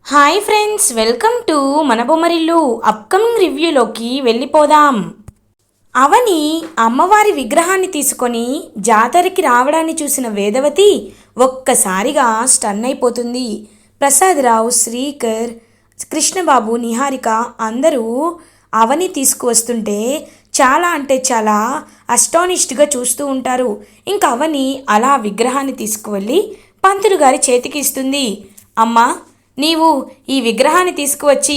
Hi friends, welcome to మన Bommarillu. Upcoming రివ్యూలోకి వెళ్ళిపోదాం. అవని అమ్మవారి విగ్రహాన్ని తీసుకొని జాతరకి రావడాన్ని చూసిన వేదవతి ఒక్కసారిగా స్టన్ అయిపోతుంది. ప్రసాదరావు, శ్రీకర్, కృష్ణబాబు, నిహారిక అందరూ అవని తీసుకువస్తుంటే చాలా అంటే చాలా అస్టానిష్డ్గా చూస్తూ ఉంటారు. ఇంకా అవని అలా విగ్రహాన్ని తీసుకువెళ్ళి పంతులు గారి చేతికి ఇస్తుంది. అమ్మా, నీవు ఈ విగ్రహాన్ని తీసుకువచ్చి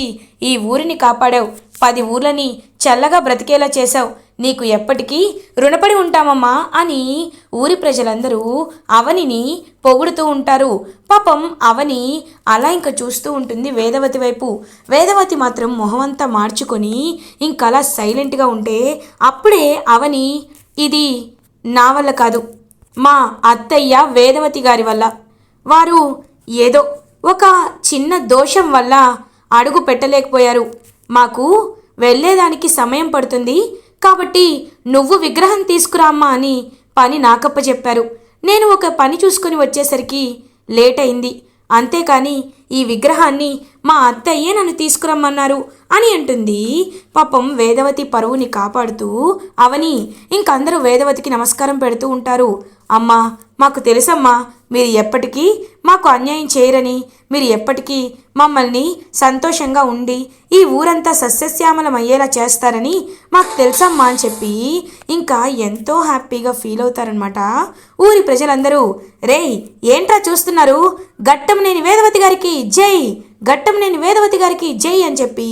ఈ ఊరిని కాపాడావు, 10 ఊర్లని చల్లగా బ్రతికేలా చేశావు, నీకు ఎప్పటికీ రుణపడి ఉంటామమ్మా అని ఊరి ప్రజలందరూ అవనిని పొగుడుతూ ఉంటారు. పాపం అవని అలా ఇంకా చూస్తూ ఉంటుంది వేదవతి వైపు. వేదవతి మాత్రం మొహమంతా మార్చుకొని ఇంకలా సైలెంట్గా ఉంటే అప్పుడే అవని, ఇది నా వల్ల కాదు, మా అత్తయ్య వేదవతి గారి వల్ల, వారు ఏదో ఒక చిన్న దోషం వల్ల అడుగు పెట్టలేకపోయారు, మాకు వెళ్ళేదానికి సమయం పడుతుంది, కాబట్టి నువ్వు విగ్రహం తీసుకురామ్మా అని పని నాకప్ప చెప్పారు. నేను ఒక పని చూసుకొని వచ్చేసరికి లేట్ అయింది, అంతేకాని ఈ విగ్రహాన్ని మా అత్తయ్యే నన్ను తీసుకురమ్మన్నారు అని అంటుంది. పాపం వేదవతి పరువుని కాపాడుతూ అవని ఇంకందరూ వేదవతికి నమస్కారం పెడుతూ ఉంటారు. అమ్మా, మాకు తెలుసమ్మా, మీరు ఎప్పటికీ మాకు అన్యాయం చేయరని, మీరు ఎప్పటికీ మమ్మల్ని సంతోషంగా ఉండి ఈ ఊరంతా సస్యశ్యామలమయ్యేలా చేస్తారని మాకు తెలుసమ్మా అని చెప్పి ఇంకా ఎంతో హ్యాపీగా ఫీల్ అవుతారనమాట ఊరి ప్రజలందరూ. రేయ్, ఏంట్రా చూస్తున్నారు, ఘట్టంనేని వేదవతి గారికి జై, ఘట్టంనేని వేదవతి గారికి జై అని చెప్పి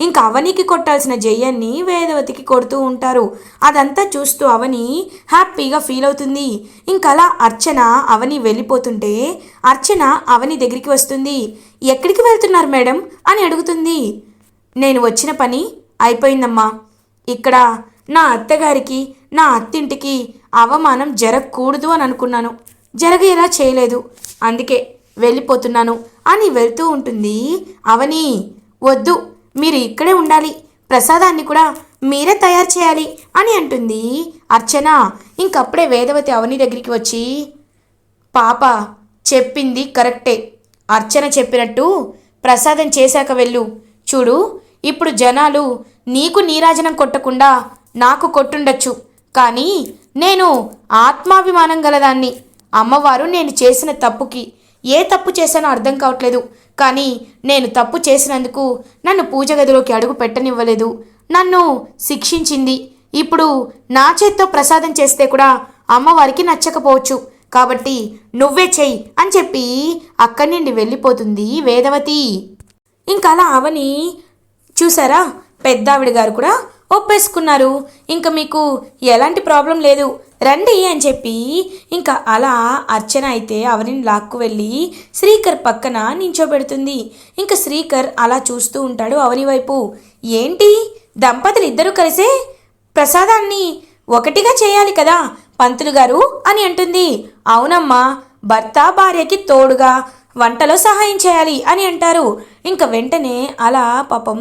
ఇంకా అవనికి కొట్టాల్సిన జయ్యాన్ని వేదవతికి కొడుతూ ఉంటారు. అదంతా చూస్తూ అవని హ్యాపీగా ఫీల్ అవుతుంది. ఇంకలా అర్చన అవని వెళ్ళిపోతుంటే అర్చన అవని దగ్గరికి వస్తుంది. ఎక్కడికి వెళ్తున్నారు మేడం అని అడుగుతుంది. నేను వచ్చిన పని అయిపోయిందమ్మా, ఇక్కడ నా అత్తగారికి నా అత్తింటికి అవమానం జరగకూడదు అని అనుకున్నాను, జరగేలా చేయలేదు, అందుకే వెళ్ళిపోతున్నాను అని వెళ్తూ ఉంటుంది. అవని, వద్దు, మీరు ఇక్కడే ఉండాలి, ప్రసాదాన్ని కూడా మీరే తయారు చేయాలి అని అంటుంది అర్చన. ఇంకప్పుడే వేదవతి అవని దగ్గరికి వచ్చి, పాప చెప్పింది కరెక్టే, అర్చన చెప్పినట్టు ప్రసాదం చేశాక వెళ్ళు, చూడు ఇప్పుడు జనాలు నీకు నీరాజనం కొట్టకుండా నాకు కొట్టుండొచ్చు, కానీ నేను ఆత్మాభిమానం గలదాన్ని, అమ్మవారు నేను చేసిన తప్పుకి ఏ తప్పు చేశానో అర్థం కావట్లేదు, కానీ నేను తప్పు చేసినందుకు నన్ను పూజ గదిలోకి అడుగు పెట్టనివ్వలేదు, నన్ను శిక్షించింది, ఇప్పుడు నా చేత్తో ప్రసాదం చేస్తే కూడా అమ్మవారికి నచ్చకపోవచ్చు, కాబట్టి నువ్వే చెయ్యి అని చెప్పి అక్కడి నుండి వెళ్ళిపోతుంది వేదవతి. ఇంకలా అవని, చూసారా పెద్దావిడ గారు కూడా ఒప్పేసుకున్నారు, ఇంకా మీకు ఎలాంటి ప్రాబ్లం లేదు, రండి అని చెప్పి ఇంకా అలా అర్చన అయితే అవనిని లాక్కు వెళ్ళి శ్రీకర్ పక్కన నించోబెడుతుంది. ఇంకా శ్రీకర్ అలా చూస్తూ ఉంటాడు అవని వైపు. ఏంటి, దంపతులు ఇద్దరూ కలిసే ప్రసాదాన్ని ఒకటిగా చేయాలి కదా పంతులు గారు అని అంటుంది. అవునమ్మా, భర్త భార్యకి తోడుగా వంటలో సహాయం చేయాలి అని అంటారు. ఇంకా వెంటనే అలా పాపం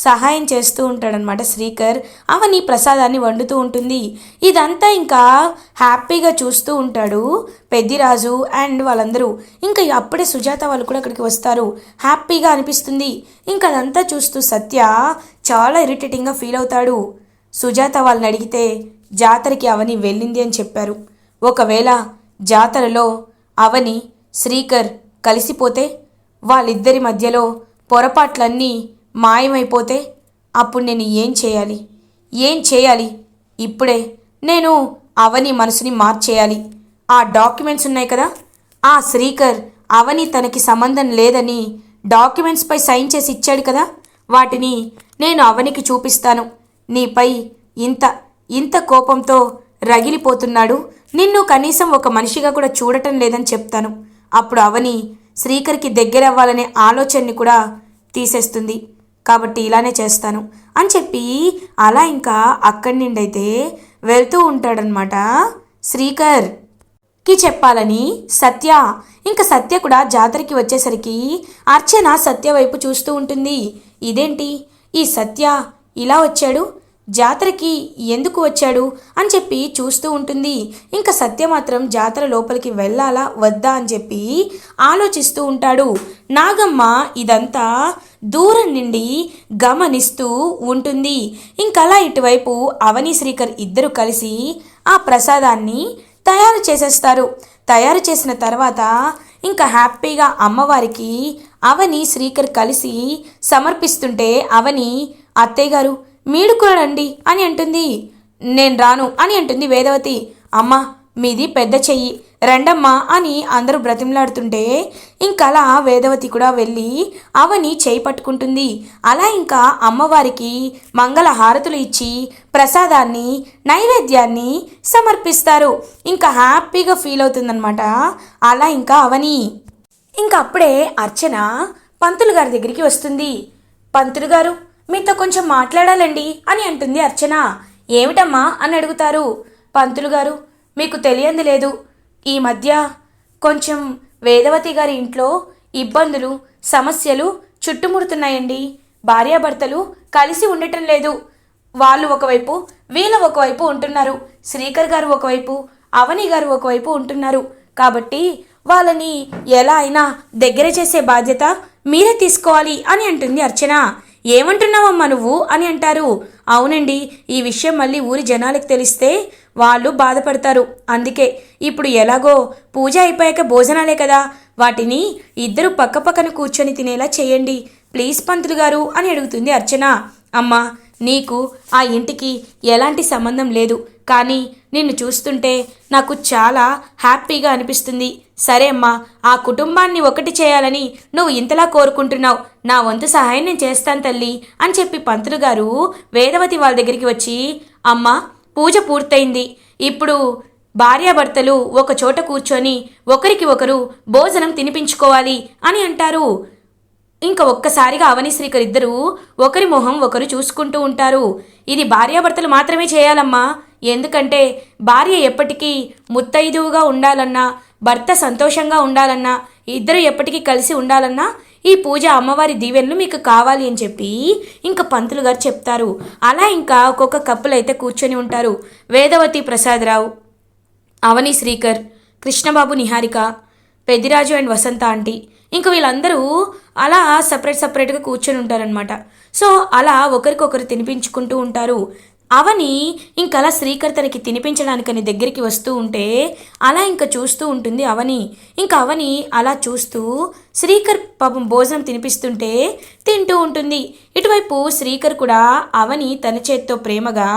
సహాయం చేస్తూ ఉంటాడనమాట శ్రీకర్. అవని ప్రసాదాన్ని వండుతూ ఉంటుంది. ఇదంతా ఇంకా హ్యాపీగా చూస్తూ ఉంటాడు పెద్దిరాజు అండ్ వాళ్ళందరూ. ఇంకా అప్పుడే సుజాత వాళ్ళు కూడా అక్కడికి వస్తారు. హ్యాపీగా అనిపిస్తుంది. ఇంకా అదంతా చూస్తూ సత్య చాలా ఇరిటేటింగ్గా ఫీల్ అవుతాడు. సుజాత వాళ్ళని అడిగితే జాతరకి అవని వెళ్ళింది అని చెప్పారు. ఒకవేళ జాతరలో అవని శ్రీకర్ కలిసిపోతే, వాళ్ళిద్దరి మధ్యలో పొరపాట్లన్నీ మాయమైపోతే అప్పుడు నేను ఏం చేయాలి? ఇప్పుడే నేను అవని మనసుని మార్చేయాలి. ఆ డాక్యుమెంట్స్ ఉన్నాయి కదా, ఆ శ్రీకర్ అవని తనకి సంబంధం లేదని డాక్యుమెంట్స్పై సైన్ చేసి ఇచ్చాడు కదా, వాటిని నేను అవనికి చూపిస్తాను. నీపై ఇంత కోపంతో రగిలిపోతున్నాడు, నిన్ను కనీసం ఒక మనిషిగా కూడా చూడటం లేదని చెప్తాను. అప్పుడు అవని శ్రీకర్కి దగ్గరవ్వాలనే ఆలోచనని కూడా తీసేస్తుంది. కాబట్టి ఇలానే చేస్తాను అని చెప్పి అలా ఇంకా అక్కడి నుండి అయితే వెళ్తూ ఉంటాడనమాట శ్రీకర్కి చెప్పాలని సత్య. ఇంకా సత్య కూడా జాతరకి వచ్చేసరికి అర్చన సత్య వైపు చూస్తూ ఉంటుంది. ఇదేంటి, ఈ సత్య ఇలా వచ్చాడు, జాతరకి ఎందుకు వచ్చాడు అని చెప్పి చూస్తూ ఉంటుంది. ఇంకా సత్య మాత్రం జాతర లోపలికి వెళ్ళాలా వద్దా అని చెప్పి ఆలోచిస్తూ ఉంటాడు. నాగమ్మ ఇదంతా దూరం నుండి గమనిస్తూ ఉంటుంది. ఇంకలా ఇటువైపు అవని శ్రీకర్ ఇద్దరు కలిసి ఆ ప్రసాదాన్ని తయారు చేసేస్తారు. తయారు చేసిన తర్వాత ఇంకా హ్యాపీగా అమ్మవారికి అవని శ్రీకర్ కలిసి సమర్పిస్తుంటే అవని అత్తయ్య గారు మీరు కూడా రండి అని అంటుంది. నేను రాను అని అంటుంది వేదవతి. అమ్మ మీది పెద్ద చెయ్యి రండమ్మా అని అందరూ బ్రతిమలాడుతుంటే ఇంకలా వేదవతి కూడా వెళ్ళి అవని చేయి పట్టుకుంటుంది. అలా ఇంకా అమ్మవారికి మంగళ హారతులు ఇచ్చి ప్రసాదాన్ని నైవేద్యాన్ని సమర్పిస్తారు. ఇంకా హ్యాపీగా ఫీల్ అవుతుందన్నమాట. అలా ఇంకా అవని ఇంకా అప్పుడే అర్చన పంతులు గారి దగ్గరికి వస్తుంది. పంతులు గారు మీతో కొంచెం మాట్లాడాలండి అని అంటుంది అర్చన. ఏమిటమ్మా అని అడుగుతారు. పంతులు గారు మీకు తెలియంది లేదు, ఈ మధ్య కొంచెం వేదవతి గారి ఇంట్లో ఇబ్బందులు సమస్యలు చుట్టుముడుతున్నాయండి. భార్యాభర్తలు కలిసి ఉండటం లేదు. వాళ్ళు ఒకవైపు వీళ్ళ ఒకవైపు ఉంటున్నారు. శ్రీకర్ గారు ఒకవైపు అవని గారు ఒకవైపు ఉంటున్నారు. కాబట్టి వాళ్ళని ఎలా అయినా దగ్గర చేసే బాధ్యత మీరే తీసుకోవాలి అని అంటుంది అర్చన. ఏమంటున్నావమ్మా నువ్వు అని అంటారు. అవునండి, ఈ విషయం మళ్ళీ ఊరి జనాలకు తెలిస్తే వాళ్ళు బాధపడతారు. అందుకే ఇప్పుడు ఎలాగో పూజ అయిపోయాక భోజనాలే కదా, వాటిని ఇద్దరు పక్కపక్కన కూర్చొని తినేలా చేయండి ప్లీజ్ పంతులు గారు అని అడుగుతుంది అర్చన. అమ్మా నీకు ఆ ఇంటికి ఎలాంటి సంబంధం లేదు, కానీ నిన్ను చూస్తుంటే నాకు చాలా హ్యాపీగా అనిపిస్తుంది. సరే అమ్మా, ఆ కుటుంబాన్ని ఒకటి చేయాలని నువ్వు ఇంతలా కోరుకుంటున్నావు, నా వంతు సహాయం నేను చేస్తాను తల్లి అని చెప్పి పంతులు గారు వేదవతి వాళ్ళ దగ్గరికి వచ్చి, అమ్మ పూజ పూర్తయింది, ఇప్పుడు భార్యాభర్తలు ఒక చోట కూర్చొని ఒకరికి ఒకరు భోజనం తినిపించుకోవాలి అని అంటారు. ఇంకా ఒక్కసారిగా అవని శ్రీకర్ ఇద్దరు ఒకరి మొహం ఒకరు చూసుకుంటూ ఉంటారు. ఇది భార్యాభర్తలు మాత్రమే చేయాలమ్మా, ఎందుకంటే భార్య ఎప్పటికీ ముత్తైదువుగా ఉండాలన్నా, భర్త సంతోషంగా ఉండాలన్నా, ఇద్దరు ఎప్పటికీ కలిసి ఉండాలన్నా ఈ పూజ అమ్మవారి దీవెనలు మీకు కావాలి అని చెప్పి ఇంకా పంతులు గారు చెప్తారు. అలా ఇంకా ఒక్కొక్క కప్పులు అయితే కూర్చొని ఉంటారు. వేదవతి ప్రసాదరావు, అవని శ్రీకర్, కృష్ణబాబు నిహారిక, పెద్దిరాజు అండ్ వసంత ఆంటీ, ఇంకా వీళ్ళందరూ అలా సపరేట్గా కూర్చొని ఉంటారనమాట. సో అలా ఒకరికొకరు తినిపించుకుంటూ ఉంటారు. అవని ఇంకలా శ్రీకర్ తనకి తినిపించడానికని దగ్గరికి వస్తూ ఉంటే అలా ఇంకా చూస్తూ ఉంటుంది అవని. ఇంకా అవని అలా చూస్తూ శ్రీకర్ పాపం భోజనం తినిపిస్తుంటే తింటూ ఉంటుంది. ఇటువైపు శ్రీకర్ కూడా అవని తన చేత్తో ప్రేమగా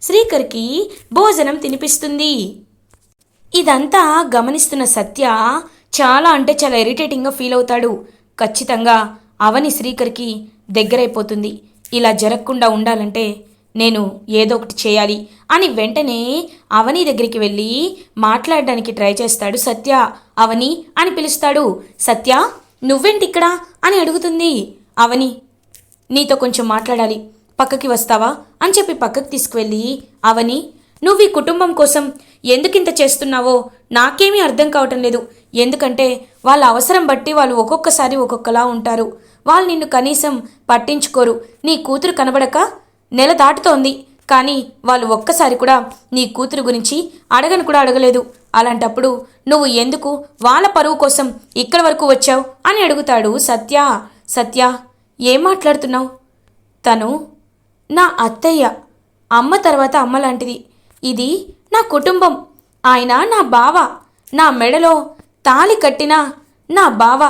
శ్రీకర్కి భోజనం తినిపిస్తుంది. ఇదంతా గమనిస్తున్న సత్య చాలా అంటే చాలా ఇరిటేటింగ్గా ఫీల్ అవుతాడు. ఖచ్చితంగా అవని శ్రీకర్కి దగ్గరైపోతుంది. ఇలా జరగకుండా ఉండాలంటే నేను ఏదో ఒకటి చేయాలి అని వెంటనే అవని దగ్గరికి వెళ్ళి మాట్లాడడానికి ట్రై చేస్తాడు సత్య. అవని అని పిలుస్తాడు. సత్య నువ్వేంటి ఇక్కడ అని అడుగుతుంది. అవని నీతో కొంచెం మాట్లాడాలి, పక్కకి వస్తావా అని చెప్పి పక్కకి తీసుకువెళ్ళి, అవని నువ్వు ఈ కుటుంబం కోసం ఎందుకింత చేస్తున్నావో నాకేమీ అర్థం కావటం లేదు. ఎందుకంటే వాళ్ళ అవసరం బట్టి వాళ్ళు ఒక్కొక్కసారి ఒక్కొక్కలా ఉంటారు. వాళ్ళు నిన్ను కనీసం పట్టించుకోరు. నీ కూతురు కనబడక నెల దాటుతోంది, కానీ వాళ్ళు ఒక్కసారి కూడా నీ కూతురు గురించి అడగను కూడా అడగలేదు. అలాంటప్పుడు నువ్వు ఎందుకు వాళ్ళ పరువు కోసం ఇక్కడి వరకు వచ్చావు అని అడుగుతాడు సత్య. సత్య ఏం మాట్లాడుతున్నావు? తను నా అత్తయ్య, అమ్మ తర్వాత అమ్మ లాంటిది. ఇది నా కుటుంబం. ఆయన నా బావ, నా మెడలో తాళి కట్టిన నా బావ.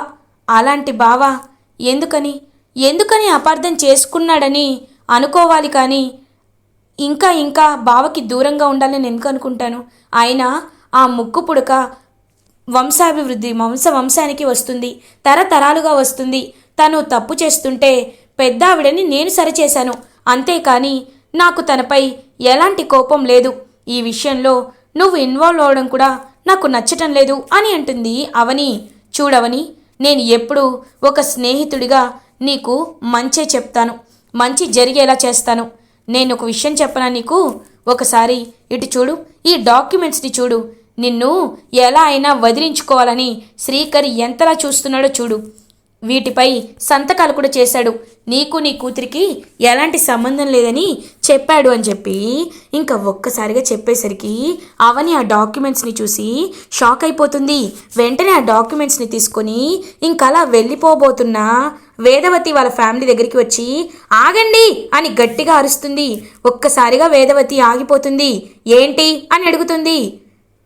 అలాంటి బావ ఎందుకని అపార్థం చేసుకున్నాడని అనుకోవాలి, కానీ ఇంకా బావకి దూరంగా ఉండాలని ఎందుకు అనుకుంటాను? ఆయన ఆ ముక్కు పుడక వంశాభివృద్ధి వంశానికి వస్తుంది, తరతరాలుగా వస్తుంది. తను తప్పు చేస్తుంటే పెద్ద ఆవిడని నేను సరిచేశాను, అంతేకాని నాకు తనపై ఎలాంటి కోపం లేదు. ఈ విషయంలో నువ్వు ఇన్వాల్వ్ అవడం కూడా నాకు నచ్చటం లేదు అని అంటుంది అవని. చూడవని, నేను ఎప్పుడూ ఒక స్నేహితుడిగా నీకు మంచే చెప్తాను, మంచి జరిగేలా చేస్తాను. నేను ఒక విషయం చెప్పనా నీకు? ఒకసారి ఇటు చూడు, ఈ డాక్యుమెంట్స్ని చూడు. నిన్ను ఎలా అయినా వదిలించుకోవాలని శ్రీకర్ ఎంతలా చూస్తున్నాడో చూడు. వీటిపై సంతకాలు కూడా చేశాడు. నీకు నీ కూతురికి ఎలాంటి సంబంధం లేదని చెప్పాడు అని చెప్పి ఇంకా ఒక్కసారిగా చెప్పేసరికి అవని ఆ డాక్యుమెంట్స్ని చూసి షాక్ అయిపోతుంది. వెంటనే ఆ డాక్యుమెంట్స్ని తీసుకొని ఇంకలా వెళ్ళిపోబోతున్న వేదవతి వాళ్ళ ఫ్యామిలీ దగ్గరికి వచ్చి ఆగండి అని గట్టిగా అరుస్తుంది. ఒక్కసారిగా వేదవతి ఆగిపోతుంది. ఏంటి అని అడుగుతుంది.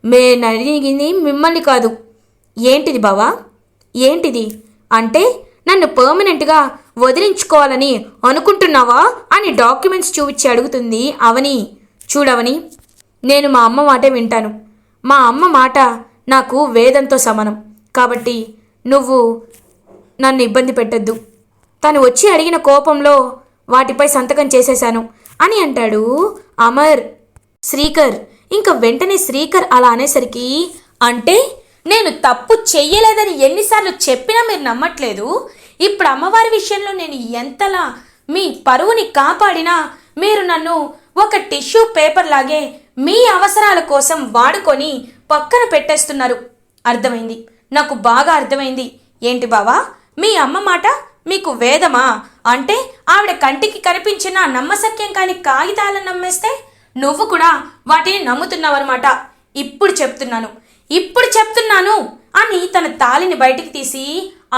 నేను అడిగింది మిమ్మల్ని కాదు. ఏంటిది బావా, ఏంటిది అంటే నన్ను పర్మనెంట్గా వదిలించుకోవాలని అనుకుంటున్నావా అని డాక్యుమెంట్స్ చూపించి అడుగుతుంది అవని. చూడవని, నేను మా అమ్మ మాటే వింటాను. మా అమ్మ మాట నాకు వేదంతో సమానం. కాబట్టి నువ్వు నన్ను ఇబ్బంది పెట్టద్దు. తను వచ్చి అడిగిన కోపంలో వాటిపై సంతకం చేసేశాను అని అంటాడు అమర్. శ్రీకర్ ఇంకా వెంటనే శ్రీకర్ అలా అనేసరికి, అంటే నేను తప్పు చెయ్యలేదని ఎన్నిసార్లు చెప్పినా మీరు నమ్మట్లేదు. ఇప్పుడు అమ్మవారి విషయంలో నేను ఎంతలా మీ పరువుని కాపాడినా మీరు నన్ను ఒక టిష్యూ పేపర్ లాగే మీ అవసరాల కోసం వాడుకొని పక్కన పెట్టేస్తున్నారు. అర్థమైంది, నాకు బాగా అర్థమైంది. ఏంటి బావా, మీ అమ్మ మాట మీకు వేదమా? అంటే ఆవిడ కంటికి కనిపించిన నమ్మశక్యం కాని కాగితాలను నమ్మేస్తే నువ్వు కూడా వాటిని నమ్ముతున్నావన్నమాట. ఇప్పుడు చెప్తున్నాను అని తన తాలిని బయటికి తీసి,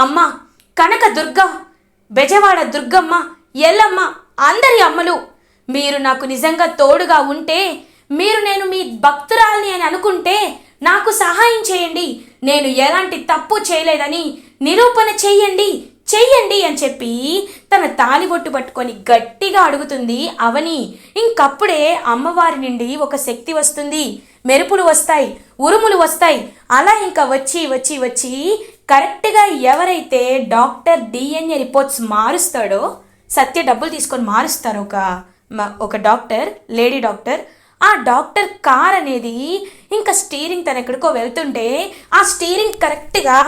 అమ్మ కనక దుర్గ, బెజవాడ దుర్గమ్మ, ఎల్లమ్మ, అందరి అమ్మలు, మీరు నాకు నిజంగా తోడుగా ఉంటే, నేను మీ భక్తురాల్ని అని అనుకుంటే నాకు సహాయం చేయండి. నేను ఎలాంటి తప్పు చేయలేదని నిరూపణ చెయ్యండి అని చెప్పి తన తాలిబొట్టు పట్టుకొని గట్టిగా అడుగుతుంది అవని. ఇంకప్పుడే అమ్మవారి నుండి ఒక శక్తి వస్తుంది. మెరుపులు వస్తాయి, ఉరుములు వస్తాయి. అలా ఇంకా వచ్చి కరెక్ట్గా ఎవరైతే డాక్టర్ డిఎన్ఏ రిపోర్ట్స్ మారుస్తాడో, సత్య డబ్బులు తీసుకొని మారుస్తారు ఒక డాక్టర్, లేడీ డాక్టర్. ఆ డాక్టర్ కార్ అనేది ఇంకా స్టీరింగ్ తను ఎక్కడికో వెళ్తుంటే ఆ స్టీరింగ్ కరెక్ట్గా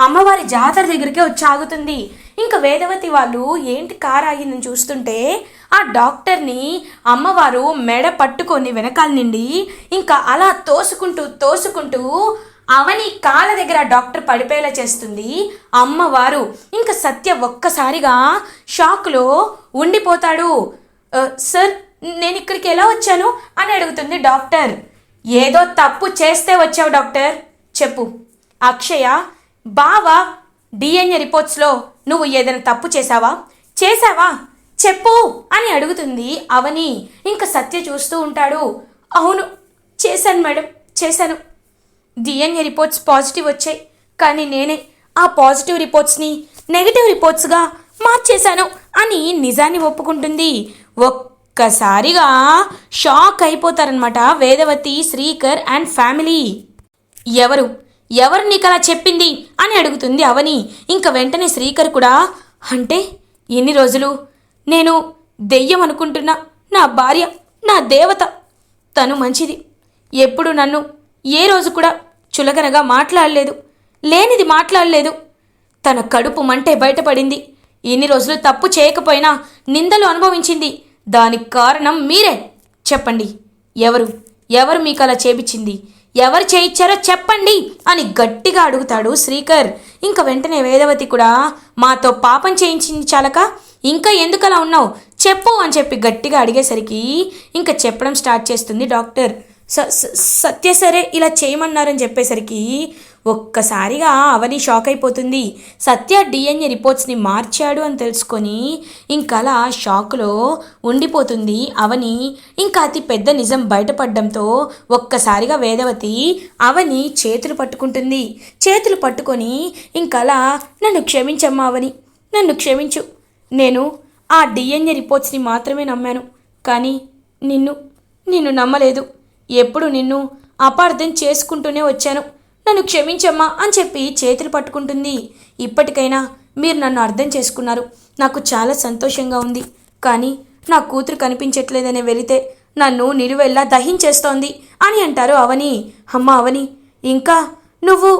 అమ్మవారి జాతర దగ్గరికే వచ్చి ఆగుతుంది. ఇంకా వేదవతి వాళ్ళు ఏంటి కార్ ఆగిందని చూస్తుంటే ఆ డాక్టర్ని అమ్మవారు మెడ పట్టుకొని వెనకాల నుండి ఇంకా అలా తోసుకుంటూ అవని కాళ్ళ దగ్గర డాక్టర్ పడిపోయేలా చేస్తుంది అమ్మవారు. ఇంకా సత్య ఒక్కసారిగా షాక్లో ఉండిపోతాడు. సార్, నేను ఇక్కడికి ఎలా వచ్చాను అని అడుగుతుంది డాక్టర్. ఏదో తప్పు చేస్తే వచ్చావు డాక్టర్, చెప్పు. అక్షయ బావ డిఎన్ఏ రిపోర్ట్స్లో నువ్వు ఏదైనా తప్పు చేశావా చెప్పు అని అడుగుతుంది అవని. ఇంకా సత్య చూస్తూ ఉంటాడు. అవును చేశాను మేడం, చేశాను. డిఎన్ఏ రిపోర్ట్స్ పాజిటివ్ వచ్చాయి, కానీ నేనే ఆ పాజిటివ్ రిపోర్ట్స్ని నెగిటివ్ రిపోర్ట్స్గా మార్చేశాను అని నిజాన్ని ఒప్పుకుంటుంది. ఒక్కసారిగా షాక్ అయిపోతారనమాట వేదవతి, శ్రీకర్ అండ్ ఫ్యామిలీ. ఎవరు నీకు అలా చెప్పింది అని అడుగుతుంది అవని. ఇంకా వెంటనే శ్రీకర్ కూడా, అంటే ఇన్ని రోజులు నేను దెయ్యం అనుకుంటున్నా నా భార్య, నా దేవత, తను మంచిది, ఎప్పుడు నన్ను ఏ రోజు కూడా చులకనగా మాట్లాడలేదు, లేనిది మాట్లాడలేదు. తన కడుపు మంటే బయటపడింది. ఇన్ని రోజులు తప్పు చేయకపోయినా నిందలు అనుభవించింది. దానికి కారణం మీరే. చెప్పండి, ఎవరు మీకు అలా చేపించింది? ఎవరు చేయించారో చెప్పండి అని గట్టిగా అడుగుతాడు శ్రీకర్. ఇంకా వెంటనే వేదవతి కూడా, మాతో పాపం చేయించింది చాలక ఇంకా ఎందుకలా ఉన్నావు చెప్పు అని చెప్పి గట్టిగా అడిగేసరికి ఇంకా చెప్పడం స్టార్ట్ చేస్తుంది డాక్టర్. సత్య సరే ఇలా చేయమన్నారని చెప్పేసరికి ఒక్కసారిగా అవని షాక్ అయిపోతుంది. సత్య డిఎన్ఏ రిపోర్ట్స్ని మార్చాడు అని తెలుసుకొని ఇంకలా షాక్లో ఉండిపోతుంది అవని. ఇంకా అతి పెద్ద నిజం బయటపడడంతో ఒక్కసారిగా వేదవతి అవని చేతులు పట్టుకుంటుంది. చేతులు పట్టుకొని ఇంకలా, నన్ను క్షమించమ్మా అవని, నన్ను క్షమించు. నేను ఆ డిఎన్ఏ రిపోర్ట్స్ని మాత్రమే నమ్మాను, కానీ నిన్ను నమ్మలేదు. ఎప్పుడు నిన్ను అపార్థం చేసుకుంటూనే వచ్చాను. నన్ను క్షమించమ్మా అని చెప్పి చేతులు పట్టుకుంటుంది. ఇప్పటికైనా మీరు నన్ను అర్థం చేసుకున్నారు, నాకు చాలా సంతోషంగా ఉంది. కానీ నా కూతురు కనిపించట్లేదని వెళితే నన్ను నిలువెల్లా దహించేస్తోంది అని అంటారు అవని. అమ్మ అవని, ఇంకా నువ్వు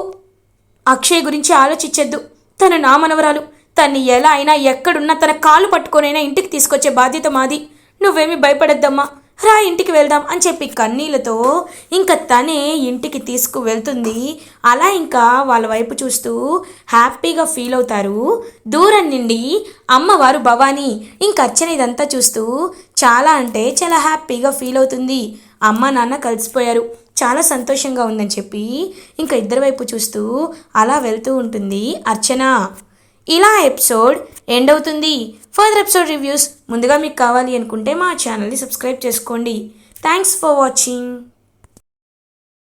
అక్షయ్ గురించి ఆలోచించొద్దు. తను నా మనవరాలు. తన్ని ఎలా అయినా ఎక్కడున్నా తన కాలు పట్టుకొనైనా ఇంటికి తీసుకొచ్చే బాధ్యత మాది. నువ్వేమీ భయపడద్దమ్మా, రా ఇంటికి వెళ్దాం అని చెప్పి కన్నీళ్లతో ఇంకా తనే ఇంటికి తీసుకువెళ్తుంది. అలా ఇంకా వాళ్ళ వైపు చూస్తూ హ్యాపీగా ఫీల్ అవుతారు. దూరం నుండి అమ్మవారు భవానీ ఇంక అర్చన ఇదంతా చూస్తూ చాలా అంటే చాలా హ్యాపీగా ఫీల్ అవుతుంది. అమ్మ నాన్న కలిసిపోయారు, చాలా సంతోషంగా ఉందని చెప్పి ఇంకా ఇద్దరి వైపు చూస్తూ అలా వెళ్తూ ఉంటుంది అర్చన. ఇలా ఎపిసోడ్ ఎండ్ అవుతుంది. ఫర్దర్ ఎపిసోడ్ రివ్యూస్ ముందుగా మీకు కావాలి అనుకుంటే మా ఛానల్ని సబ్స్క్రైబ్ చేసుకోండి. Thanks for watching.